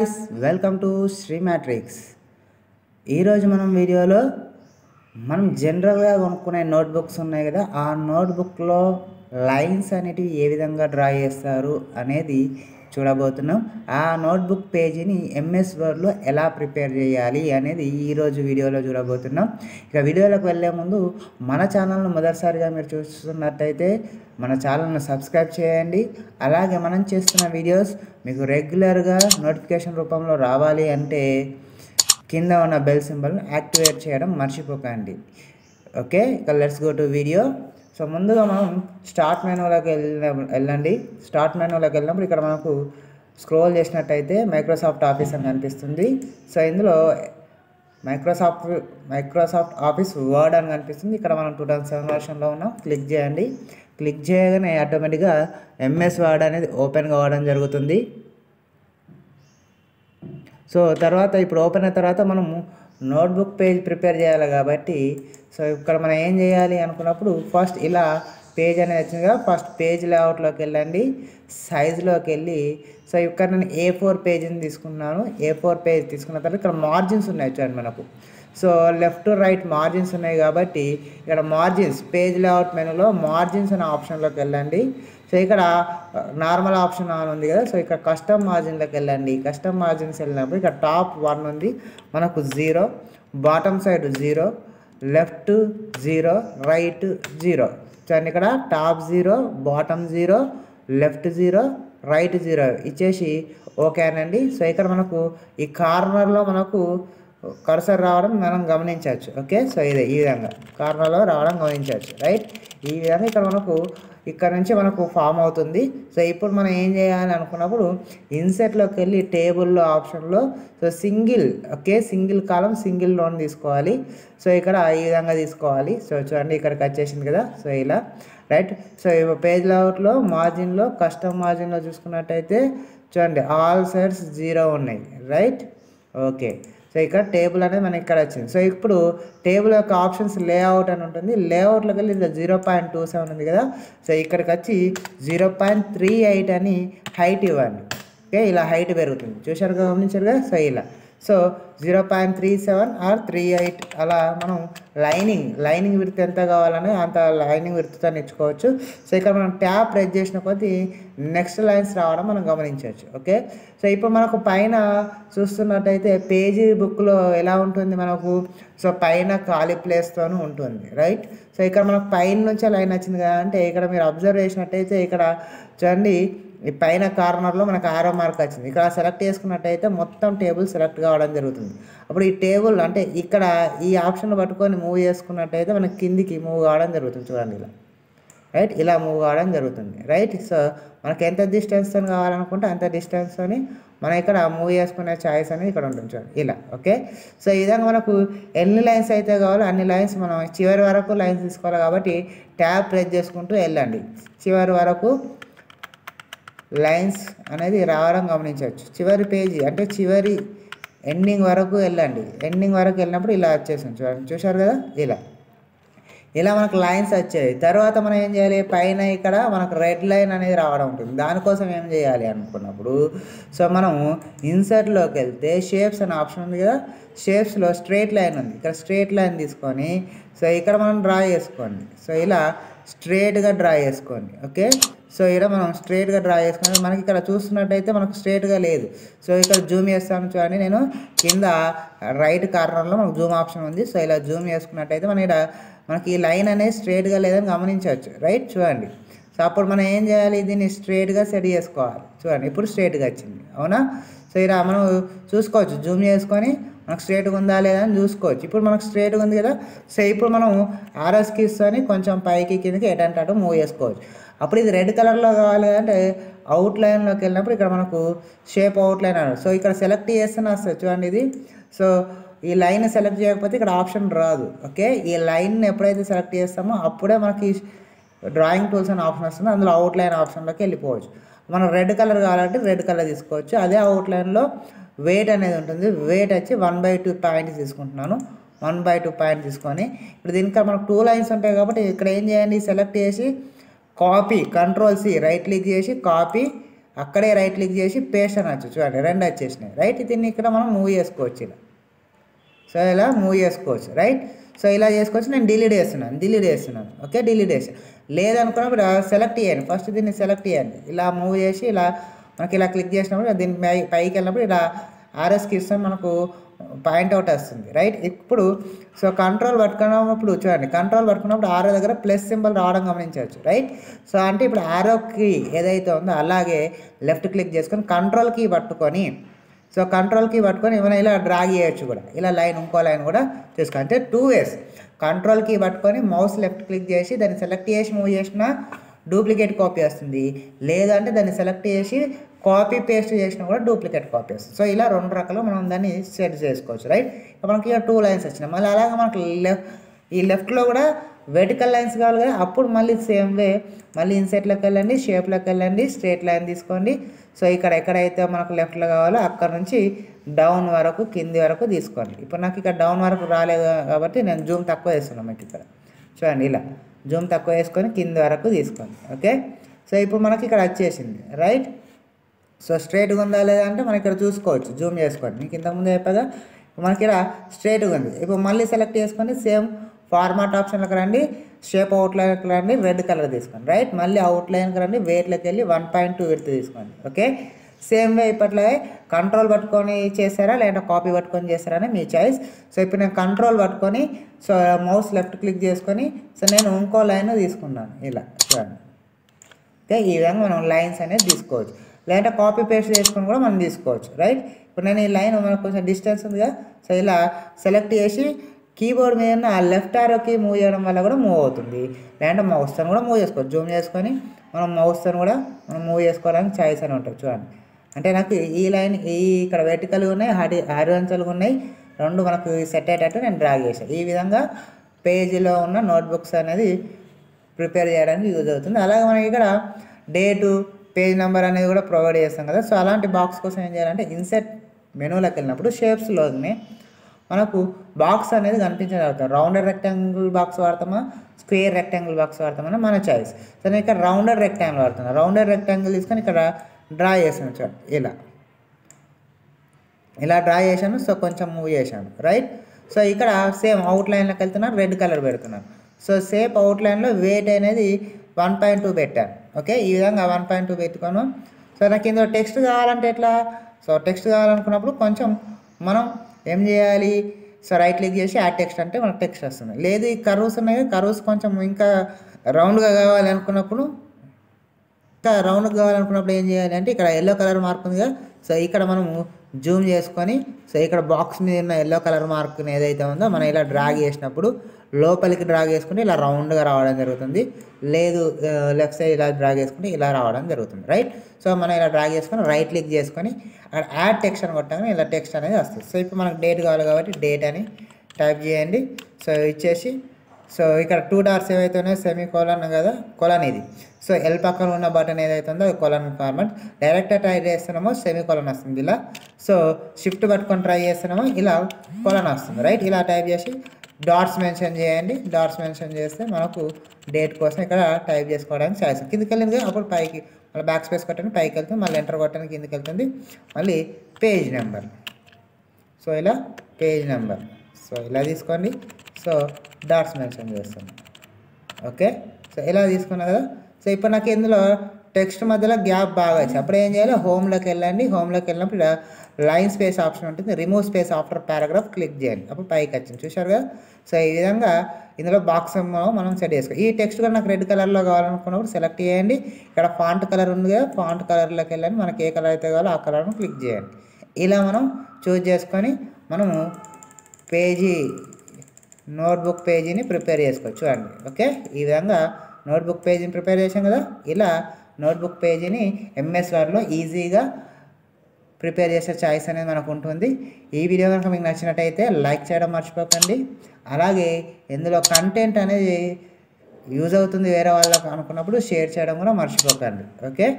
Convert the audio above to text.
Welcome to Shri matrix. ఈరోజు మనం వీడియోలో మనం జనరల్గా కొనుక్కునే నోట్బుక్స్ ఉన్నాయి కదా, ఆ నోట్బుక్లో లైన్స్ అనేటివి ఏ విధంగా డ్రా చేస్తారు అనేది చూడబోతున్నాం. ఆ నోట్బుక్ పేజీని ఎంఎస్ వర్డ్లో ఎలా ప్రిపేర్ చేయాలి అనేది ఈరోజు వీడియోలో చూడబోతున్నాం. ఇక వీడియోలోకి వెళ్ళే ముందు మన ఛానల్ను మొదటిసారిగా మీరు చూస్తున్నట్టయితే మన ఛానల్ను సబ్స్క్రైబ్ చేయండి. అలాగే మనం చేస్తున్న వీడియోస్ మీకు రెగ్యులర్గా నోటిఫికేషన్ రూపంలో రావాలి అంటే కింద ఉన్న బెల్ సింబల్ని యాక్టివేట్ చేయడం మర్చిపోకండి. ఓకే, ఇక let's go to video. So ముందుగా మనం స్టార్ట్ మెనూలోకి వెళ్ళండి. స్టార్ట్ మెనూలోకి వెళ్ళినప్పుడు ఇక్కడ మనకు స్క్రోల్ చేసినట్టయితే మైక్రోసాఫ్ట్ ఆఫీస్ అని కనిపిస్తుంది. సో ఇందులో మైక్రోసాఫ్ట్ ఆఫీస్ వర్డ్ అని కనిపిస్తుంది. ఇక్కడ మనం 2007 వర్షన్లో ఉన్నాం. క్లిక్ చేయండి. క్లిక్ చేయగానే ఆటోమేటిక్గా ఎంఎస్ వర్డ్ అనేది ఓపెన్ కావడం జరుగుతుంది. సో తర్వాత ఇప్పుడు ఓపెన్ అయిన తర్వాత మనము నోట్బుక్ పేజ్ ప్రిపేర్ చేయాలి కాబట్టి సో ఇక్కడ మనం ఏం చేయాలి అనుకున్నప్పుడు ఫస్ట్ ఇలా పేజ్ అనేది వచ్చింది కదా, ఫస్ట్ పేజ్ లేఅవుట్లోకి వెళ్ళండి. సైజులోకి వెళ్ళి సో ఇక్కడ నేను A4 పేజీని తీసుకున్నాను. A4 పేజ్ తీసుకున్న తర్వాత ఇక్కడ మార్జిన్స్ ఉన్నాయి చూడండి మనకు. సో లెఫ్ట్ రైట్ మార్జిన్స్ ఉన్నాయి కాబట్టి ఇక్కడ మార్జిన్స్ పేజ్ లేఅవుట్ మెనూలో మార్జిన్స్ అనే ఆప్షన్లోకి వెళ్ళండి. సో ఇక్కడ నార్మల్ ఆప్షన్ ఆన్ ఉంది కదా, సో ఇక్కడ కస్టమ్ మార్జిన్లోకి వెళ్ళండి. కస్టమ్ మార్జిన్స్ వెళ్ళినప్పుడు ఇక్కడ టాప్ 1 ఉంది మనకు 0, బాటమ్ సైడ్ 0, లెఫ్ట్ 0, రైట్ 0. చూడండి ఇక్కడ టాప్ 0, బాటమ్ 0, లెఫ్ట్ 0, రైట్ 0 ఇచ్చేసి ఓకే అనండి. సో ఇక్కడ మనకు ఈ కార్నర్లో మనకు కర్సర్ రావడం మనం గమనించవచ్చు. ఓకే, సో ఇదే ఈ విధంగా కార్నర్లో రావడం గమనించవచ్చు. రైట్, ఈ విధంగా ఇక్కడ మనకు ఇక్కడ నుంచి మనకు ఫామ్ అవుతుంది. సో ఇప్పుడు మనం ఏం చేయాలి అనుకున్నప్పుడు ఇన్సెట్లోకి వెళ్ళి టేబుల్లో ఆప్షన్లో సో సింగిల్ కాలం సింగిల్ లోన్ తీసుకోవాలి. సో ఇక్కడ ఈ విధంగా తీసుకోవాలి. సో చూడండి ఇక్కడికి వచ్చేసింది కదా, సో ఇలా రైట్. సో పేజ్ లేఅవుట్లో మార్జిన్లో కస్టమ్ మార్జిన్లో చూసుకున్నట్టయితే చూడండి ఆల్ సైడ్స్ 0 ఉన్నాయి. Right, okay. సో ఇక్కడ టేబుల్ అనేది మనకి ఇక్కడ వచ్చింది. సో ఇప్పుడు టేబుల్ యొక్క ఆప్షన్స్ లేఅవుట్ అని ఉంటుంది. లేఅవుట్లోకి వెళ్ళి ఇలా 0.27 ఉంది కదా, సో ఇక్కడికి వచ్చి 0.38 అని హైట్ ఇవ్వండి. ఓకే, ఇలా హైట్ పెరుగుతుంది. చూశారు గమనించారు కదా. సో ఇలా సో 0.37 ఆర్ 38 అలా మనం లైనింగ్ విడ్త్ ఎంత కావాలని అంత లైనింగ్ విడ్త్తో ఇచ్చుకోవచ్చు. సో ఇక్కడ మనం ట్యాబ్ ప్రెస్ చేసిన కొద్దీ నెక్స్ట్ లైన్స్ రావడం మనం గమనించవచ్చు. ఓకే, సో ఇప్పుడు మనకు పైన చూస్తున్నట్టయితే పేజీ బుక్లో ఎలా ఉంటుంది మనకు, సో పైన ఖాళీ ప్లేస్తోనూ ఉంటుంది. రైట్, సో ఇక్కడ మనకు పైన నుంచే లైన్ వచ్చింది కదా అంటే ఇక్కడ మీరు అబ్జర్వ్ చేసినట్టయితే ఇక్కడ చూడండి ఈ పైన కార్నర్లో మనకు ఆరో మార్క్ వచ్చింది. ఇక్కడ సెలెక్ట్ చేసుకున్నట్టయితే మొత్తం టేబుల్ సెలెక్ట్ కావడం జరుగుతుంది. అప్పుడు ఈ టేబుల్ అంటే ఇక్కడ ఈ ఆప్షన్ పట్టుకొని మూవ్ చేసుకున్నట్టయితే మనకి కిందికి మూవ్ కావడం జరుగుతుంది. చూడండి ఇలా రైట్, ఇలా మూవ్ కావడం జరుగుతుంది. రైట్, సో మనకి ఎంత డిస్టెన్స్తో కావాలనుకుంటే అంత డిస్టెన్స్తో మనం ఇక్కడ మూవ్ చేసుకునే ఛాయిస్ అనేది ఇక్కడ ఉంటుంది చూడండి ఇలా. ఓకే, సో ఈ విధంగా మనకు ఎన్ని లైన్స్ అయితే కావాలో అన్ని లైన్స్ మనం చివరి వరకు లైన్స్ తీసుకోవాలి కాబట్టి ట్యాబ్ ప్రెస్ చేసుకుంటూ వెళ్ళండి. చివరి వరకు లైన్స్ అనేది రావడం గమనించవచ్చు. చివరి పేజీ అంటే చివరి ఎండింగ్ వరకు వెళ్ళండి. ఎండింగ్ వరకు వెళ్ళినప్పుడు ఇలా వచ్చేసింది చూడండి. చూశారు కదా, ఇలా మనకు లైన్స్ వచ్చాయి. తర్వాత మనం ఏం చేయాలి, పైన ఇక్కడ మనకు రెడ్ లైన్ అనేది రావడం ఉంటుంది. దానికోసం ఏం చేయాలి అనుకున్నప్పుడు సో మనం ఇన్సర్ట్లోకి వెళ్తే షేప్స్ అనే ఆప్షన్ ఉంది కదా, షేప్స్లో స్ట్రైట్ లైన్ ఉంది. ఇక్కడ స్ట్రైట్ లైన్ తీసుకొని సో ఇక్కడ మనం డ్రా చేసుకోండి. సో ఇలా స్ట్రైట్గా డ్రా చేసుకోండి. ఓకే, సో ఇక్కడ మనం స్ట్రైట్గా డ్రా చేసుకుని మనకి ఇక్కడ చూస్తున్నట్టయితే మనకు స్ట్రైట్గా లేదు. సో ఇక్కడ జూమ్ చేస్తాను చూడండి, నేను కింద రైట్ కార్నర్లో మనకు జూమ్ ఆప్షన్ ఉంది. సో ఇలా జూమ్ చేసుకున్నట్టయితే మనకి ఈ లైన్ అనేది స్ట్రైట్గా లేదని గమనించవచ్చు. రైట్, చూడండి. సో అప్పుడు మనం ఏం చేయాలి, దీన్ని స్ట్రైట్గా సెట్ చేసుకోవాలి. చూడండి ఇప్పుడు స్ట్రైట్గా వచ్చింది, అవునా. సో ఇలా మనం చూసుకోవచ్చు, జూమ్ చేసుకొని మనకు స్ట్రైట్గా ఉందా లేదా అని చూసుకోవచ్చు. ఇప్పుడు మనకు స్ట్రైట్గా ఉంది కదా, సో ఇప్పుడు మనం ఆర్ఎస్ కీస్తోని కొంచెం పైకి కిందకి ఎటంటే అటు మూవ్ చేసుకోవచ్చు. అప్పుడు ఇది రెడ్ కలర్లో కావాలి అంటే అవుట్ లైన్లోకి వెళ్ళినప్పుడు ఇక్కడ మనకు షేప్ అవుట్ లైన్ అన్నారు. సో ఇక్కడ సెలెక్ట్ చేస్తేనే వస్తుంది చూడండి ఇది. సో ఈ లైన్ సెలెక్ట్ చేయకపోతే ఇక్కడ ఆప్షన్ రాదు. ఓకే, ఈ లైన్ ఎప్పుడైతే సెలెక్ట్ చేస్తామో అప్పుడే మనకి డ్రాయింగ్ టూల్స్ అనే ఆప్షన్ వస్తుంది. అందులో అవుట్ లైన్ ఆప్షన్లోకి వెళ్ళిపోవచ్చు. మనం రెడ్ కలర్ కావాలంటే రెడ్ కలర్ తీసుకోవచ్చు. అదే అవుట్ లైన్లో వెయిట్ అనేది ఉంటుంది. వెయిట్ వచ్చి 1/2 పాయింట్స్ తీసుకుంటున్నాను. 1/2 పాయింట్ తీసుకొని ఇప్పుడు దీనికి మనకు 2 లైన్స్ ఉంటాయి కాబట్టి ఇక్కడ ఏం చేయండి, సెలెక్ట్ చేసి కాపీ, Ctrl+C రైట్ క్లిక్ చేసి కాపీ అక్కడే రైట్ క్లిక్ చేసి పేస్ట్ అనొచ్చు. చూడండి 2 వచ్చేసినాయి రైట్. దీన్ని ఇక్కడ మనం మూవ్ చేసుకోవచ్చు ఇలా. సో ఇలా మూవ్ చేసుకోవచ్చు రైట్. సో ఇలా చేసుకోవచ్చు. నేను డిలీట్ చేస్తున్నాను ఓకే. డిలీట్ చేస్తాను. లేదనుకున్నప్పుడు సెలెక్ట్ చేయండి. ఫస్ట్ దీన్ని సెలెక్ట్ చేయండి. ఇలా మూవ్ చేసి ఇలా మనకి ఇలా క్లిక్ చేసినప్పుడు దీని పైకి వెళ్ళినప్పుడు ఇలా ఆర్ఎస్కి ఇస్తే మనకు పాయింట్అవుట్ వస్తుంది రైట్. ఇప్పుడు సో కంట్రోల్ పట్టుకున్నప్పుడు చూడండి, కంట్రోల్ పట్టుకున్నప్పుడు ఆరో దగ్గర ప్లస్ సింబల్ రావడం గమనించవచ్చు రైట్. సో అంటే ఇప్పుడు ఆరోకి ఏదైతే ఉందో అలాగే లెఫ్ట్ క్లిక్ చేసుకొని కంట్రోల్ కీ పట్టుకొని సో కంట్రోల్ కీ పట్టుకొని ఏమైనా ఇలా డ్రాగ్ చేయొచ్చు కూడా. ఇలా లైన్ ఇంకో లైన్ కూడా చేసుకో. అంటే 2 ways. కంట్రోల్ కీ పట్టుకొని మౌస్ లెఫ్ట్ క్లిక్ చేసి దాన్ని సెలెక్ట్ చేసి మూవ్ చేసిన డూప్లికేట్ కాపీ వస్తుంది. లేదంటే దాన్ని సెలెక్ట్ చేసి కాపీ పేస్ట్ చేసినా కూడా డూప్లికేట్ కాపీ వస్తుంది. సో ఇలా 2 రకాలు మనం దాన్ని సెట్ చేసుకోవచ్చు రైట్. మనకి 2 lines వచ్చినాయి. మళ్ళీ అలాగే మనకు ఈ లెఫ్ట్లో కూడా వెర్టికల్ లైన్స్ కావాలి కదా. అప్పుడు మళ్ళీ సేమ్ వే మళ్ళీ ఇన్సెట్లోకి వెళ్ళండి, షేప్లోకి వెళ్ళండి, స్ట్రేట్ లైన్ తీసుకోండి. సో ఇక్కడ ఎక్కడైతే మనకు లెఫ్ట్లో కావాలో అక్కడ నుంచి డౌన్ వరకు కింది వరకు తీసుకోండి. ఇప్పుడు నాకు ఇక్కడ డౌన్ వరకు రాలేదు కాబట్టి నేను జూమ్ తక్కువ వేస్తున్నాను. మీకు ఇక్కడ చూడండి ఇలా జూమ్ తక్కువ వేసుకొని కింది వరకు తీసుకోండి ఓకే. సో ఇప్పుడు మనకి ఇక్కడ వచ్చేసింది రైట్. సో స్ట్రైట్గా ఉందా లేదా అంటే మనం ఇక్కడ చూసుకోవచ్చు, జూమ్ చేసుకోండి. మీకు ఇంతకుముందు చెప్పగా మనకి ఇలా స్ట్రైట్గా ఉంది. ఇప్పుడు మళ్ళీ సెలెక్ట్ చేసుకొని సేమ్ ఫార్మాట్ ఆప్షన్లోకి రండి, షేప్ అవుట్లైన్కి రండి, రెడ్ కలర్ తీసుకోండి రైట్. మళ్ళీ అవుట్లైన్కి రండి, వెయిట్లోకి వెళ్ళి 1.2 విడ్త్ తీసుకోండి ఓకే. సేమ్ వే ఇప్పట్లాగే కంట్రోల్ పట్టుకొని చేస్తారా లేదా కాపీ పట్టుకొని చేస్తారా అని మీ చాయిస్. సో ఇప్పుడు నేను కంట్రోల్ పట్టుకొని సో మౌస్ లెఫ్ట్ క్లిక్ చేసుకొని సో నేను ఇంకో లైన్ తీసుకున్నాను ఇలా చూడండి ఓకే. ఈ విధంగా మనం లైన్స్ అనేది తీసుకోవచ్చు. లేదంటే కాపీ పేస్ట్ చేసుకొని కూడా మనం తీసుకోవచ్చు రైట్. ఇప్పుడు నేను ఈ లైన్ మనకు కొంచెం డిస్టెన్స్ ఉందిగా. సో ఇలా సెలెక్ట్ చేసి కీబోర్డ్ మీద ఆ లెఫ్ట్ ఆరోకి మూవ్ చేయడం వల్ల కూడా మూవ్ అవుతుంది. లేదంటే మౌస్తో కూడా మూవ్ చేసుకోవచ్చు. జూమ్ చేసుకొని మనం మౌస్తో కూడా మనం మూవ్ చేసుకోవడానికి చాయిస్ అని ఉంటుంది చూడండి. అంటే నాకు ఈ లైన్ ఇక్కడ వెర్టికల్గా ఉన్నాయి, హారిజాంటల్గా ఉన్నాయి, 2 మనకు సెట్ అయ్యేటట్టు నేను డ్రాగ్ చేశాను. ఈ విధంగా పేజీలో ఉన్న నోట్బుక్స్ అనేది ప్రిపేర్ చేయడానికి యూజ్ అవుతుంది. అలాగే మనకి ఇక్కడ డేటు, పేజ్ నెంబర్ అనేది కూడా ప్రొవైడ్ చేస్తాం కదా. సో అలాంటి బాక్స్ కోసం ఏం చేయాలంటే ఇన్సెట్ మెనూలోకి వెళ్ళినప్పుడు షేప్స్లోనే మనకు బాక్స్ అనేది కనిపించగలుగుతాం. రౌండెడ్ రెక్టాంగిల్ బాక్స్ వాడతామా, స్క్వేర్ రెక్టాంగిల్ బాక్స్ వాడతామని మన చాయిస్. సో నేను ఇక్కడ రౌండెడ్ రెక్టాంగిల్ వాడుతున్నాను. రౌండెడ్ రెక్టాంగిల్ తీసుకొని ఇక్కడ డ్రా చేసాను చూడండి ఇలా డ్రా చేశాను. సో కొంచెం మూవ్ చేశాను రైట్. సో ఇక్కడ సేమ్ అవుట్లైన్లోకి వెళ్తున్నాను, రెడ్ కలర్ పెడుతున్నాను. సో సేమ్ అవుట్లైన్లో వెయిట్ అనేది 1.2 పెట్టాను ఓకే. ఈ విధంగా 1.2 పెట్టుకోను. సో నాకు ఇందులో టెక్స్ట్ కావాలంటే ఎట్లా, సో టెక్స్ట్ కావాలనుకున్నప్పుడు కొంచెం మనం ఏం చేయాలి, సో రైట్ క్లిక్ చేసి యాడ్ టెక్స్ట్ అంటే మనకు టెక్స్ట్ వస్తుంది. లేదు ఈ కర్వ్స్ ఉన్నాయి, కర్వ్స్ కొంచెం ఇంకా రౌండ్గా కావాలి అనుకున్నప్పుడు ఏం చేయాలి అంటే ఇక్కడ ఎల్లో కలర్ మార్క్ ఉంది కదా. సో ఇక్కడ మనము జూమ్ చేసుకొని సో ఇక్కడ బాక్స్ మీద ఉన్న ఎల్లో కలర్ మార్క్ ఏదైతే ఉందో మనం ఇలా డ్రాగ్ చేసినప్పుడు లోపలికి డ్రాగ్ చేసుకుంటే ఇలా రౌండ్గా రావడం జరుగుతుంది. లేదు లెఫ్ట్ సైడ్ ఇలా డ్రాగ్ చేసుకుంటే ఇలా రావడం జరుగుతుంది రైట్. సో మనం ఇలా డ్రాగ్ చేసుకొని రైట్ క్లిక్ చేసుకొని అక్కడ యాడ్ టెక్స్ట్ అని కొట్టగానే ఇలా టెక్స్ట్ అనేది వస్తుంది. సో ఇప్పుడు మనకు డేట్ కావాలి కాబట్టి డేట్ అని టైప్ చేయండి. సో ఇచ్చేసి సో ఇక్కడ 2 డాట్స్ ఏవైతే ఉన్నాయో సెమీ కోలన్ కదా, కొలన్ ఇది. సో ఎల్ పక్కన ఉన్న బటన్ ఏదైతే ఉందో అది కొలన్ ఫార్మాట్. డైరెక్ట్గా ట్రై చేస్తున్నామో సెమీ కోలన్ వస్తుంది ఇలా. సో షిఫ్ట్ పట్టుకొని ట్రై చేస్తున్నామో ఇలా కొలన్ వస్తుంది రైట్. ఇలా టైప్ చేసి డాట్స్ మెన్షన్ చేయండి. డాట్స్ మెన్షన్ చేస్తే మనకు డేట్ కోసం ఇక్కడ టైప్ చేసుకోవడానికి ఛాయిస్. కిందకి వెళ్ళింది అప్పుడు పైకి మళ్ళీ బ్యాక్ స్పేస్ కొట్టండి, పైకి వెళ్తుంది, మళ్ళీ ఎంటర్ కొట్టండి, కిందకి వెళ్తుంది, మళ్ళీ పేజ్ నెంబర్. సో ఇలా పేజ్ నెంబర్ సో ఇలా తీసుకోండి. సో డాట్స్ మెన్షన్ చేస్తాను ఓకే. సో ఇలా తీసుకున్నా కదా. సో ఇప్పుడు నాకు ఇందులో టెక్స్ట్ మధ్యలో గ్యాప్ బాగా వచ్చింది. అప్పుడు ఏం చేయాలి, హోమ్లోకి వెళ్ళండి. హోమ్లోకి వెళ్ళినప్పుడు లైన్ స్పేస్ ఆప్షన్ ఉంటుంది, remove space after paragraph click చేయండి. అప్పుడు పైకి వచ్చింది చూశారు కదా. సో ఈ విధంగా ఇందులో బాక్స్ మనం సెట్ చేసుకోవాలి. ఈ టెక్స్ట్ కూడా నాకు రెడ్ కలర్లో కావాలనుకున్నప్పుడు సెలెక్ట్ చేయండి. ఇక్కడ ఫాంట్ కలర్ ఉంది కదా, ఫాంట్ కలర్లోకి వెళ్ళండి. మనకి ఏ కలర్ అయితే కావాలో ఆ కలర్ను క్లిక్ చేయండి. ఇలా మనం చూజ్ చేసుకొని మనము పేజీ నోట్బుక్ పేజీని ప్రిపేర్ చేసుకోవచ్చు చూడండి ఓకే. ఈ విధంగా నోట్బుక్ పేజీని ప్రిపేర్ చేసాం కదా. ఇలా నోట్బుక్ పేజీని ఎంఎస్ వర్డ్లో ఈజీగా ప్రిపేర్ చేసే చాయిస్ అనేది మనకు ఉంటుంది. ఈ వీడియో కనుక మీకు నచ్చినట్టయితే లైక్ చేయడం మర్చిపోకండి. అలాగే ఇందులో కంటెంట్ అనేది యూజ్ అవుతుంది వేరే వాళ్ళకు అనుకున్నప్పుడు షేర్ చేయడం కూడా మర్చిపోకండి ఓకే.